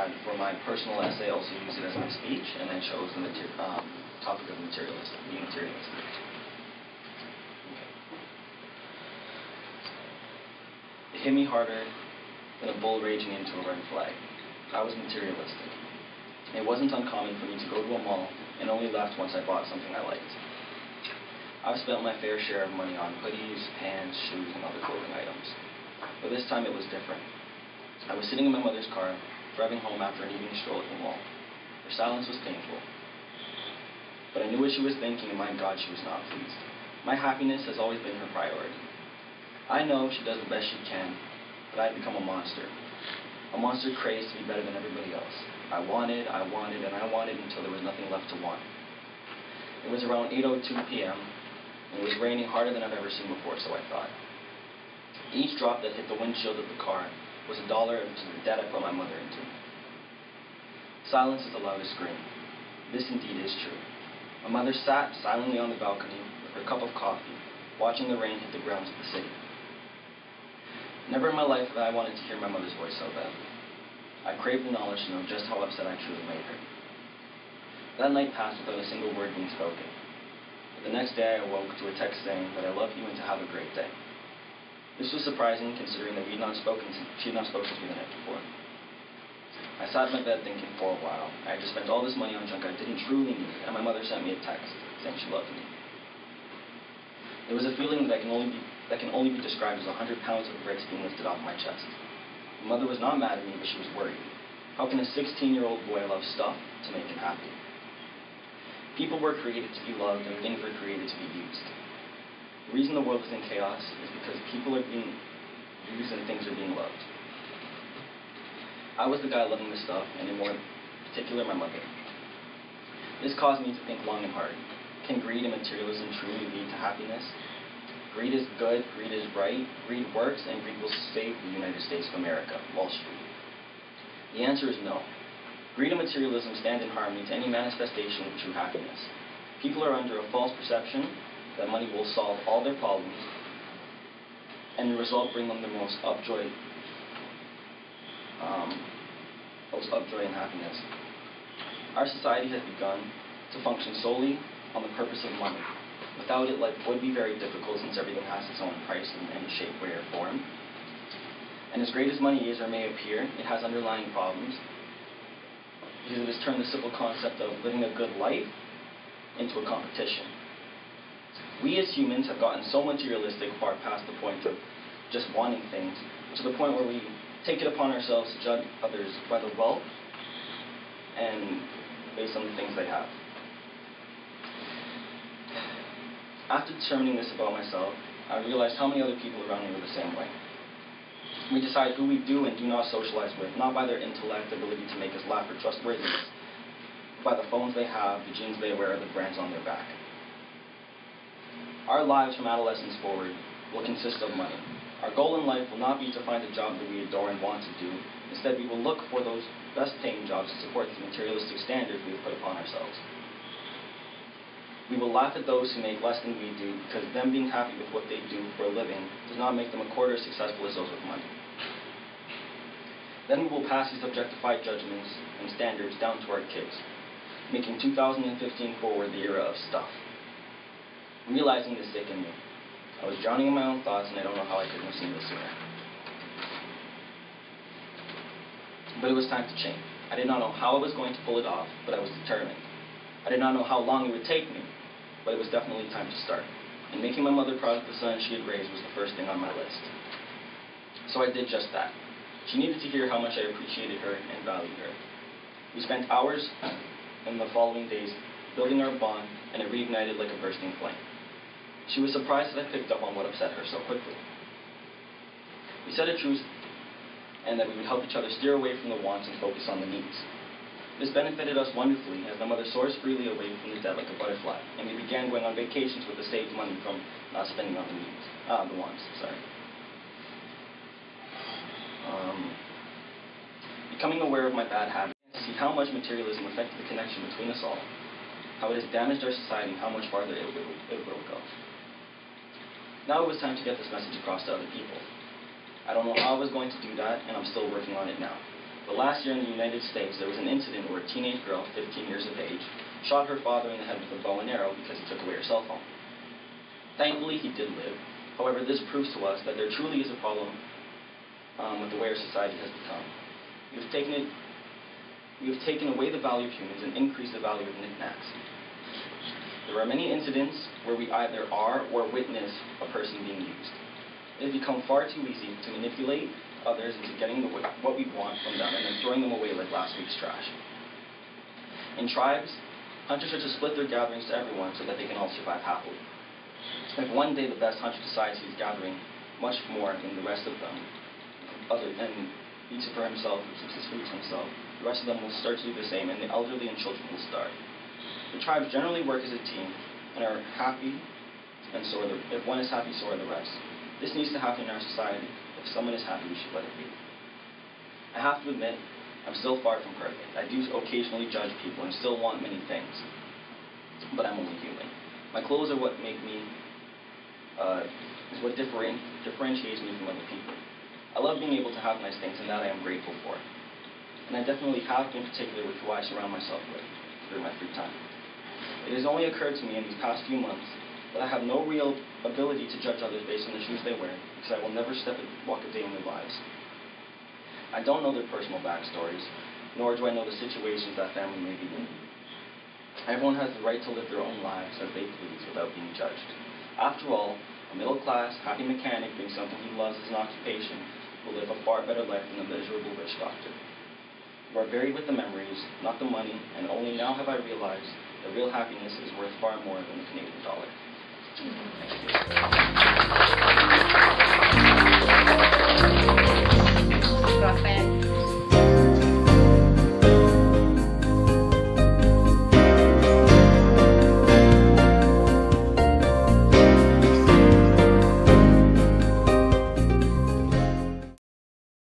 had for my personal essay also used it as my speech, and I chose the topic of materialism, being materialistic. It hit me harder than a bull raging into a red flag. I was materialistic. It wasn't uncommon for me to go to a mall and only left once I bought something I liked. I've spent my fair share of money on hoodies, pants, shoes, and other clothing items. But this time it was different. I was sitting in my mother's car, driving home after an evening stroll at the mall. Her silence was painful. But I knew what she was thinking, and my God, she was not pleased. My happiness has always been her priority. I know she does the best she can, but I had become a monster. A monster crazed to be better than everybody else. I wanted, and I wanted until there was nothing left to want. It was around 8:02 p.m., and it was raining harder than I've ever seen before, so I thought. Each drop that hit the windshield of the car was $1 into the debt I put my mother into. Silence is the loudest scream. This indeed is true. My mother sat silently on the balcony with her cup of coffee, watching the rain hit the grounds of the city. Never in my life have I wanted to hear my mother's voice so badly. I craved the knowledge to know just how upset I truly made her. That night passed without a single word being spoken. But the next day I awoke to a text saying that I love you and to have a great day. This was surprising considering that she had not spoken to me the night before. I sat in my bed thinking for a while. I had just spent all this money on junk I didn't truly need, and my mother sent me a text saying she loved me. It was a feeling that can only be described as 100 pounds of bricks being lifted off my chest. My mother was not mad at me, but she was worried. How can a 16-year-old boy love stuff to make him happy? People were created to be loved, and things were created to be used. The reason the world is in chaos is because people are being used and things are being loved. I was the guy loving the stuff, and in more particular, my mother. This caused me to think long and hard. Can greed and materialism truly lead to happiness? Greed is good, greed is right, greed works, and greed will save the United States of America, Wall Street. The answer is no. Greed and materialism stand in harmony to any manifestation of true happiness. People are under a false perception that money will solve all their problems, and the result bring them the most upjoy and happiness. Our society has begun to function solely on the purpose of money. Without it, life would be very difficult since everything has its own price in any shape, way, or form. And as great as money is or may appear, it has underlying problems because it has turned the simple concept of living a good life into a competition. We as humans have gotten so materialistic far past the point of just wanting things, to the point where we take it upon ourselves to judge others by the wealth and based on the things they have. After determining this about myself, I realized how many other people around me were the same way. We decide who we do and do not socialize with, not by their intellect, ability to make us laugh, or trustworthiness, but by the phones they have, the jeans they wear, or the brands on their back. Our lives from adolescence forward will consist of money. Our goal in life will not be to find a job that we adore and want to do. Instead, we will look for those best-paying jobs to support the materialistic standards we have put upon ourselves. We will laugh at those who make less than we do because them being happy with what they do for a living does not make them a quarter as successful as those with money. Then we will pass these objectified judgments and standards down to our kids, making 2015 forward the era of stuff. Realizing this sickened me. I was drowning in my own thoughts, and I don't know how I couldn't have seen this sooner. But it was time to change. I did not know how I was going to pull it off, but I was determined. I did not know how long it would take me, but it was definitely time to start. And making my mother proud of the son she had raised was the first thing on my list. So I did just that. She needed to hear how much I appreciated her and valued her. We spent hours in the following days building our bond, and it reignited like a bursting flame. She was surprised that I picked up on what upset her so quickly. We set a truce, and that we would help each other steer away from the wants and focus on the needs. This benefited us wonderfully, as my mother soars freely away from the debt like a butterfly, and we began going on vacations with the saved money from not spending on the wants. Becoming aware of my bad habits, to see how much materialism affected the connection between us all, how it has damaged our society, and how much farther it will go. Now it was time to get this message across to other people. I don't know how I was going to do that, and I'm still working on it now. But last year in the United States, there was an incident where a teenage girl, 15 years of age, shot her father in the head with a bow and arrow because he took away her cell phone. Thankfully, he did live. However, this proves to us that there truly is a problem with the way our society has become. We have taken away the value of humans and increased the value of knickknacks. There are many incidents where we either are or witness a person being used. It has become far too easy to manipulate others into getting what we want from them and then throwing them away like last week's trash. In tribes, hunters are to split their gatherings to everyone so that they can all survive happily. If one day the best hunter decides he's gathering much more than the rest of them, and eats it for himself, keeps his food to himself, the rest of them will start to do the same, and the elderly and children will starve. The tribes generally work as a team and are happy, and so are if one is happy, so are the rest. This needs to happen in our society. If someone is happy, we should let it be. I have to admit, I'm still far from perfect. I do occasionally judge people and still want many things, but I'm only human. My clothes are what make me, is what differentiates me from other people. I love being able to have nice things, and that I am grateful for. And I definitely have been particular with who I surround myself with during my free time. It has only occurred to me in these past few months that I have no real ability to judge others based on the shoes they wear, because I will never walk a day in their lives. I don't know their personal backstories, nor do I know the situations that family may be in. Everyone has the right to live their own lives as they please without being judged. After all, a middle-class, happy mechanic doing something he loves as an occupation will live a far better life than a miserable rich doctor. You are buried with the memories, not the money, and only now have I realized that real happiness is worth far more than the Canadian dollar. Thank you.